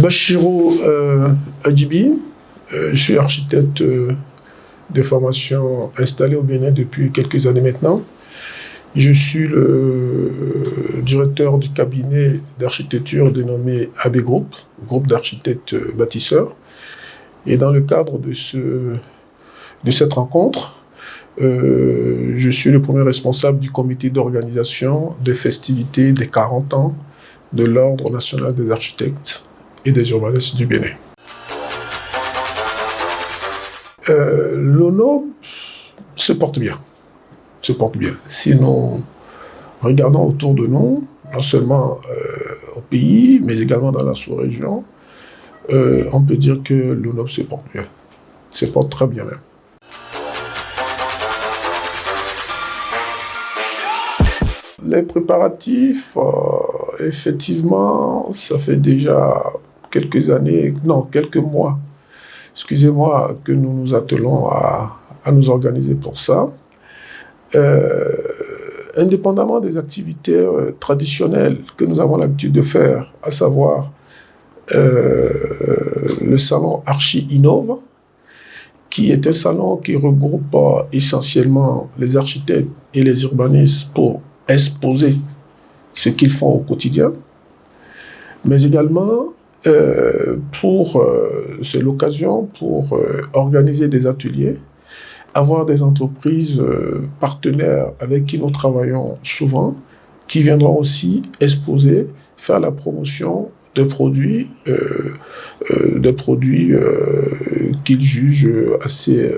Bachirou Adjibi, je suis architecte de formation installé au Bénin depuis quelques années maintenant. Je suis le directeur du cabinet d'architecture dénommé AB Group, groupe d'architectes bâtisseurs. Et dans le cadre de cette rencontre, je suis le premier responsable du comité d'organisation des festivités des 40 ans de l'Ordre national des architectes et des urbanistes du Bénin. L'ONO se porte bien. Si nous regardons autour de nous, non seulement au pays, mais également dans la sous-région, on peut dire que l'ONO se porte bien. Se porte très bien même. Les préparatifs, effectivement, ça fait déjà quelques mois, excusez-moi, que nous nous attelons à nous organiser pour ça. Indépendamment des activités traditionnelles que nous avons l'habitude de faire, à savoir le salon Archi Innove, qui est un salon qui regroupe essentiellement les architectes et les urbanistes pour exposer ce qu'ils font au quotidien, mais également c'est l'occasion pour organiser des ateliers, avoir des entreprises partenaires avec qui nous travaillons souvent, qui viendront aussi exposer, faire la promotion de produits qu'ils jugent assez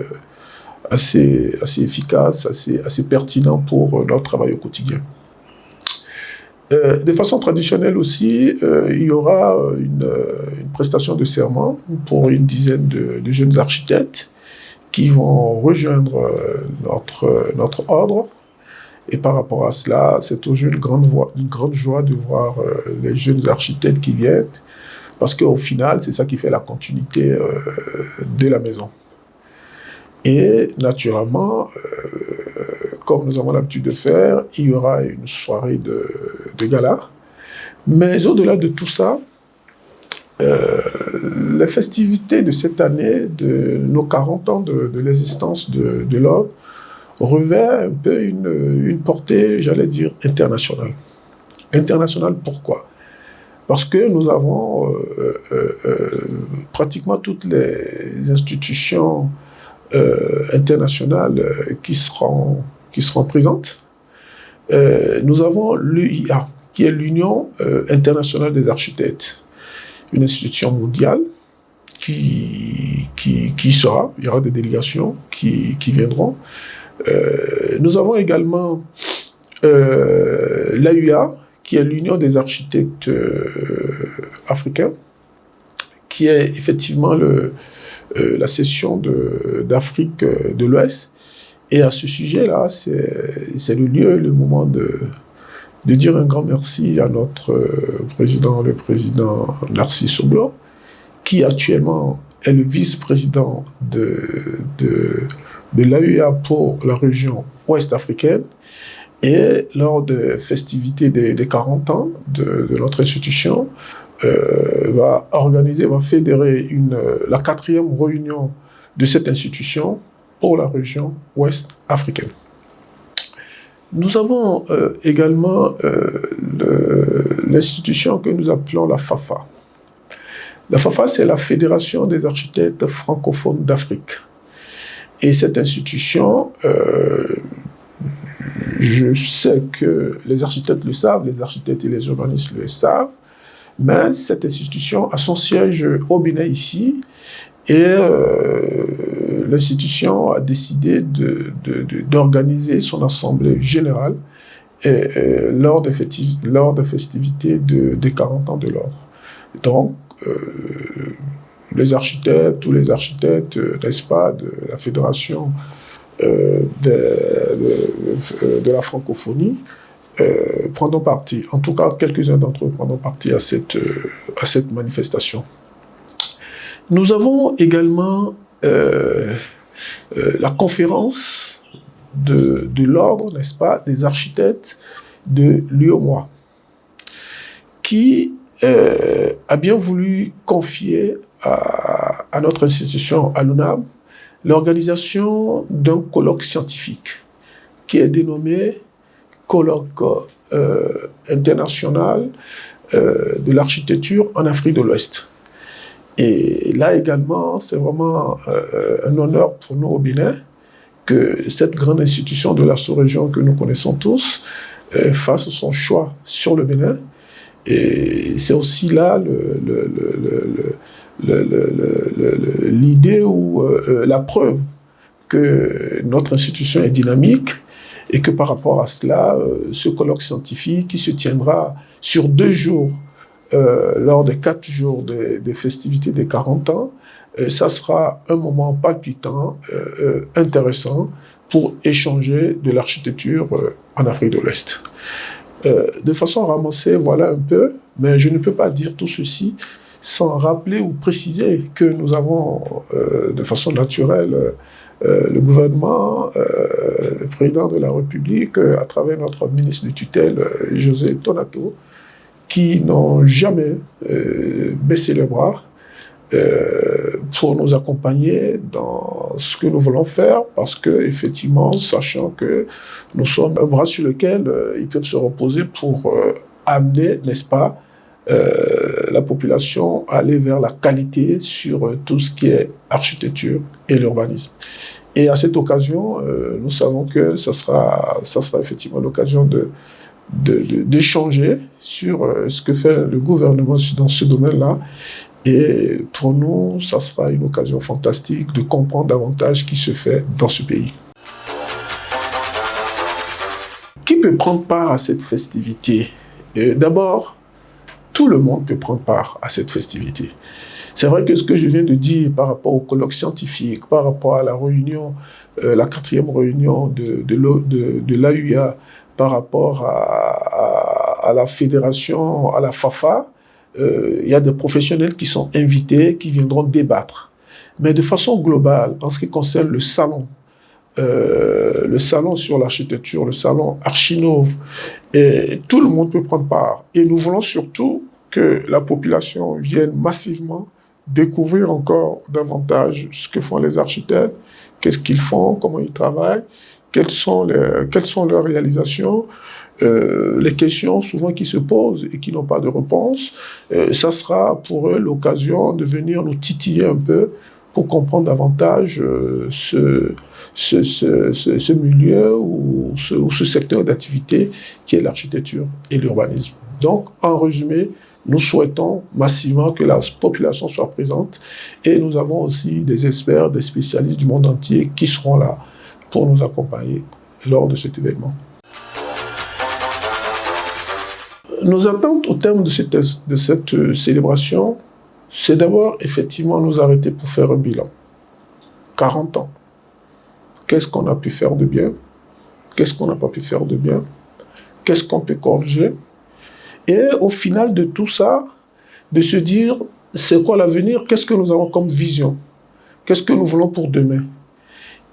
efficaces, assez pertinents pour leur travail au quotidien. De façon traditionnelle aussi, il y aura une prestation de serment pour une dizaine de jeunes architectes qui vont rejoindre notre ordre. Et par rapport à cela, c'est toujours une grande joie de voir les jeunes architectes qui viennent, parce qu'au final, c'est ça qui fait la continuité de la maison. Et naturellement, comme nous avons l'habitude de faire, il y aura une soirée de gala. Mais au-delà de tout ça, les festivités de cette année, de nos 40 ans de l'existence de l'ordre, revêt un peu une portée, j'allais dire, internationale. Internationale, pourquoi ? Parce que nous avons pratiquement toutes les institutions internationales qui seront présentes. Nous avons l'UIA, qui est l'Union internationale des architectes, une institution mondiale qui sera, il y aura des délégations qui viendront. Nous avons également l'AUA, qui est l'Union des architectes africains, qui est effectivement la section d'Afrique de l'Ouest. Et à ce sujet-là, c'est le lieu, le moment de dire un grand merci à notre président, le président Narcisse Oblo, qui actuellement est le vice-président de l'AUA pour la région ouest africaine. Et lors des festivités des 40 ans de notre institution, va fédérer la 4e réunion de cette institution pour la région ouest africaine. Nous avons également l'institution que nous appelons la FAFA. La FAFA, c'est la Fédération des architectes francophones d'Afrique. Et cette institution, je sais que les architectes le savent, les architectes et les urbanistes le savent, mais cette institution a son siège au Bénin ici, et l'institution a décidé d'organiser son assemblée générale lors des festivités des 40 ans de l'ordre. Donc, tous les architectes, n'est-ce pas, de la fédération de la francophonie, prendront partie, en tout cas quelques-uns d'entre eux prendront partie à cette manifestation. Nous avons également la conférence de l'ordre, n'est-ce pas, des architectes de l'UOMOA, qui a bien voulu confier à notre institution, à l'UNAM, l'organisation d'un colloque scientifique qui est dénommé Colloque international de l'architecture en Afrique de l'Ouest. Et là également, c'est vraiment un honneur pour nous au Bénin que cette grande institution de la sous-région que nous connaissons tous fasse son choix sur le Bénin. Et c'est aussi là l'idée ou la preuve que notre institution est dynamique et que par rapport à cela, ce colloque scientifique qui se tiendra sur 2 jours lors des 4 jours des festivités des 40 ans, ça sera un moment palpitant, intéressant pour échanger de l'architecture en Afrique de l'Ouest. De façon ramassée, voilà un peu, mais je ne peux pas dire tout ceci sans rappeler ou préciser que nous avons de façon naturelle le gouvernement, le président de la République, à travers notre ministre de tutelle, José Tonato, qui n'ont jamais baissé les bras pour nous accompagner dans ce que nous voulons faire, parce que effectivement, sachant que nous sommes un bras sur lequel ils peuvent se reposer pour amener, n'est-ce pas, la population à aller vers la qualité sur tout ce qui est architecture et l'urbanisme. Et à cette occasion, nous savons que ça sera effectivement l'occasion d'échanger sur ce que fait le gouvernement dans ce domaine-là. Et pour nous, ça sera une occasion fantastique de comprendre davantage ce qui se fait dans ce pays. Qui peut prendre part à cette festivité? D'abord, tout le monde peut prendre part à cette festivité. C'est vrai que ce que je viens de dire par rapport au colloque scientifique, par rapport à la réunion, la 4e réunion de l'AUIA, par rapport à la fédération, à la FAFA, il y a des professionnels qui sont invités, qui viendront débattre. Mais de façon globale, en ce qui concerne le salon sur l'architecture, le salon Archinov, et tout le monde peut prendre part. Et nous voulons surtout que la population vienne massivement découvrir encore davantage ce que font les architectes, qu'est-ce qu'ils font, comment ils travaillent, quelles sont leurs réalisations, les questions souvent qui se posent et qui n'ont pas de réponse. Ça sera pour eux l'occasion de venir nous titiller un peu pour comprendre davantage ce milieu ou ce secteur d'activité qui est l'architecture et l'urbanisme. Donc, en résumé, nous souhaitons massivement que la population soit présente et nous avons aussi des experts, des spécialistes du monde entier qui seront là pour nous accompagner lors de cet événement. Nos attentes au terme de cette célébration, c'est d'abord effectivement nous arrêter pour faire un bilan. 40 ans. Qu'est-ce qu'on a pu faire de bien? Qu'est-ce qu'on n'a pas pu faire de bien? Qu'est-ce qu'on peut corriger? Et au final de tout ça, de se dire, c'est quoi l'avenir? Qu'est-ce que nous avons comme vision? Qu'est-ce que nous voulons pour demain?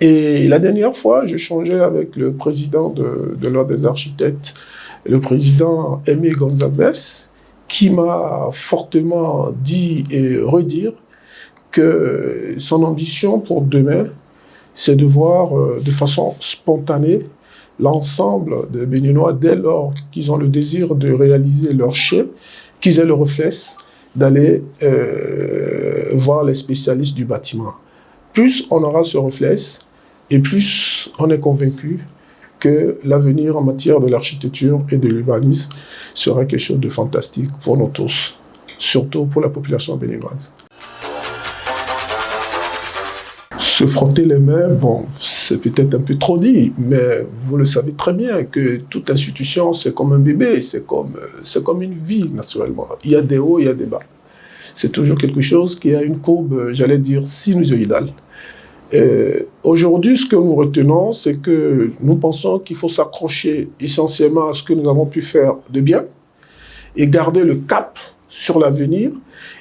Et la dernière fois, j'échangeais avec le président de l'Ordre des architectes, le président Aimé Gonzalez, qui m'a fortement dit et redire que son ambition pour demain, c'est de voir de façon spontanée l'ensemble des Béninois, dès lors qu'ils ont le désir de réaliser leur chai, qu'ils aient le réflexe d'aller voir les spécialistes du bâtiment. Plus on aura ce réflexe, et plus on est convaincu que l'avenir en matière de l'architecture et de l'urbanisme sera quelque chose de fantastique pour nous tous, surtout pour la population béninoise. Se frotter les mains, bon, c'est peut-être un peu trop dit, mais vous le savez très bien que toute institution, c'est comme un bébé, c'est comme une vie, naturellement. Il y a des hauts, il y a des bas. C'est toujours quelque chose qui a une courbe, j'allais dire, sinusoïdale. Aujourd'hui, ce que nous retenons, c'est que nous pensons qu'il faut s'accrocher essentiellement à ce que nous avons pu faire de bien et garder le cap sur l'avenir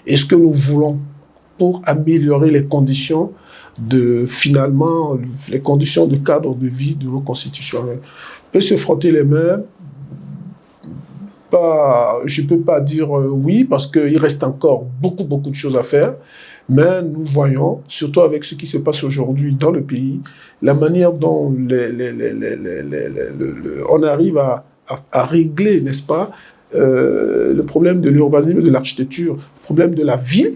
et ce que nous voulons pour améliorer les conditions finalement, les conditions de cadre de vie de nos constitutionnels. On peut se frotter les mains, peux pas dire oui, parce qu'il reste encore beaucoup de choses à faire. Mais nous voyons, surtout avec ce qui se passe aujourd'hui dans le pays, la manière dont on arrive à régler, n'est-ce pas, le problème de l'urbanisme, de l'architecture, le problème de la ville.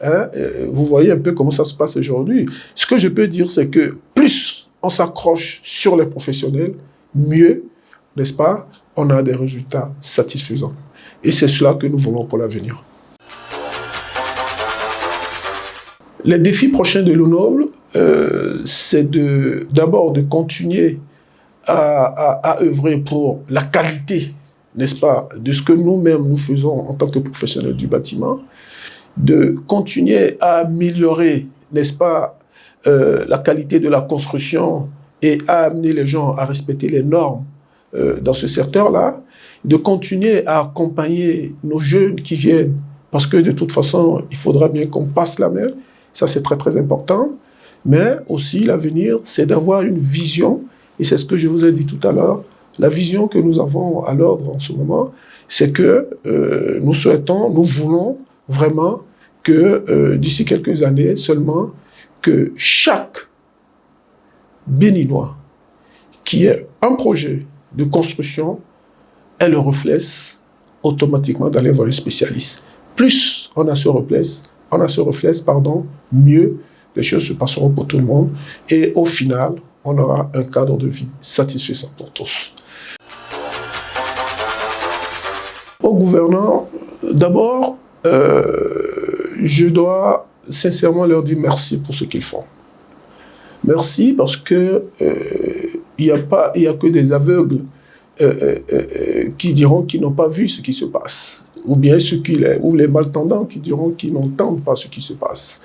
Hein, vous voyez un peu comment ça se passe aujourd'hui. Ce que je peux dire, c'est que plus on s'accroche sur les professionnels, mieux, n'est-ce pas, on a des résultats satisfaisants. Et c'est cela que nous voulons pour l'avenir. Les défis prochains de l'eau noble, c'est d'abord de continuer à œuvrer pour la qualité, n'est-ce pas, de ce que nous-mêmes nous faisons en tant que professionnels du bâtiment, de continuer à améliorer, n'est-ce pas, la qualité de la construction et à amener les gens à respecter les normes dans ce secteur-là, de continuer à accompagner nos jeunes qui viennent, parce que de toute façon, il faudra bien qu'on passe la main, ça c'est très important, mais aussi l'avenir, c'est d'avoir une vision, et c'est ce que je vous ai dit tout à l'heure, la vision que nous avons à l'ordre en ce moment, c'est que nous voulons vraiment que d'ici quelques années seulement, que chaque Béninois qui ait un projet de construction, elle le reflète automatiquement d'aller voir un spécialiste. Plus on a ce reflet, mieux les choses se passeront pour tout le monde et au final, on aura un cadre de vie satisfaisant pour tous. Aux gouvernants, d'abord, je dois sincèrement leur dire merci pour ce qu'ils font. Merci parce que il y a que des aveugles qui diront qu'ils n'ont pas vu ce qui se passe, ou bien ou les malentendants qui diront qu'ils n'entendent pas ce qui se passe.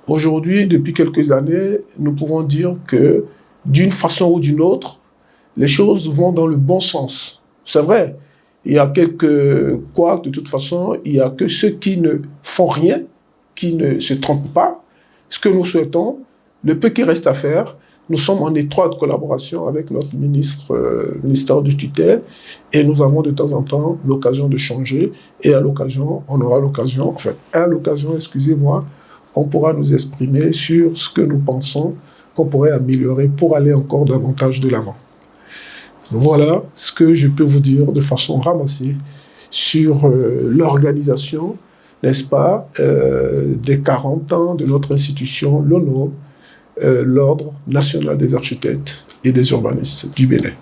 Aujourd'hui, depuis quelques années, nous pouvons dire que d'une façon ou d'une autre, les choses vont dans le bon sens. C'est vrai, il y a quelques couacs, de toute façon, il n'y a que ceux qui ne font rien, qui ne se trompent pas. Ce que nous souhaitons, le peu qui reste à faire, nous sommes en étroite collaboration avec notre ministère de tutelle et nous avons de temps en temps l'occasion de changer et à l'occasion, excusez-moi, on pourra nous exprimer sur ce que nous pensons qu'on pourrait améliorer pour aller encore davantage de l'avant. Voilà ce que je peux vous dire de façon ramassée sur l'organisation, n'est-ce pas, des 40 ans de notre institution, l'ONO, l'Ordre national des architectes et des urbanistes du Bénin.